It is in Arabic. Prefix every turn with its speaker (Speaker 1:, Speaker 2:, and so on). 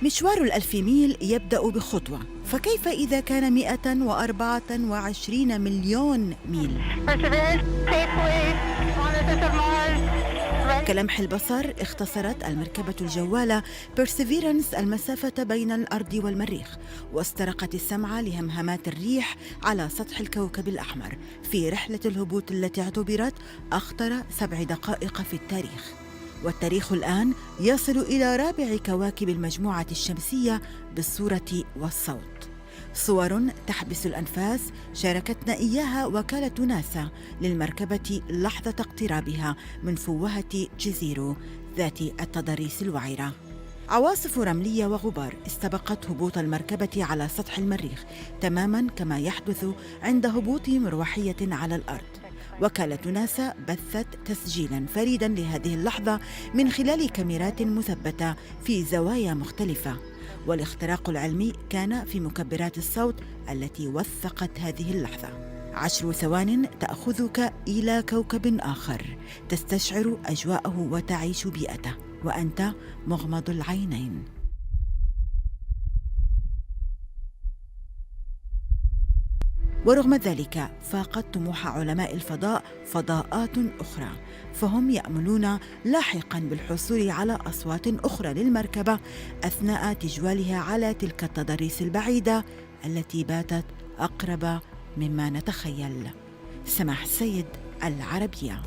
Speaker 1: مشوار الألف ميل يبدأ بخطوة، فكيف إذا كان 124 مليون ميل؟ كلمح البصر اختصرت المركبة الجوالة بيرسيفيرنس المسافة بين الأرض والمريخ، واسترقت السمع لهمهمات الريح على سطح الكوكب الأحمر في رحلة الهبوط التي اعتبرت أخطر 7 دقائق في التاريخ. والتاريخ الآن يصل إلى رابع كواكب المجموعة الشمسية بالصورة والصوت. صور تحبس الأنفاس شاركتنا إياها وكالة ناسا للمركبة لحظة اقترابها من فوهة جزيرو ذات التضاريس الوعرة. عواصف رملية وغبار استبقت هبوط المركبة على سطح المريخ، تماماً كما يحدث عند هبوط مروحية على الأرض. وكالة ناسا بثت تسجيلاً فريداً لهذه اللحظة من خلال كاميرات مثبتة في زوايا مختلفة، والاختراق العلمي كان في مكبرات الصوت التي وثقت هذه اللحظة. 10 ثوان تأخذك إلى كوكب آخر، تستشعر أجواءه وتعيش بيئته وأنت مغمض العينين. ورغم ذلك فاقت طموح علماء الفضاء فضاءات أخرى، فهم يأملون لاحقاً بالحصول على أصوات أخرى للمركبة أثناء تجوالها على تلك التضاريس البعيدة التي باتت أقرب مما نتخيل. سماح السيد، العربية.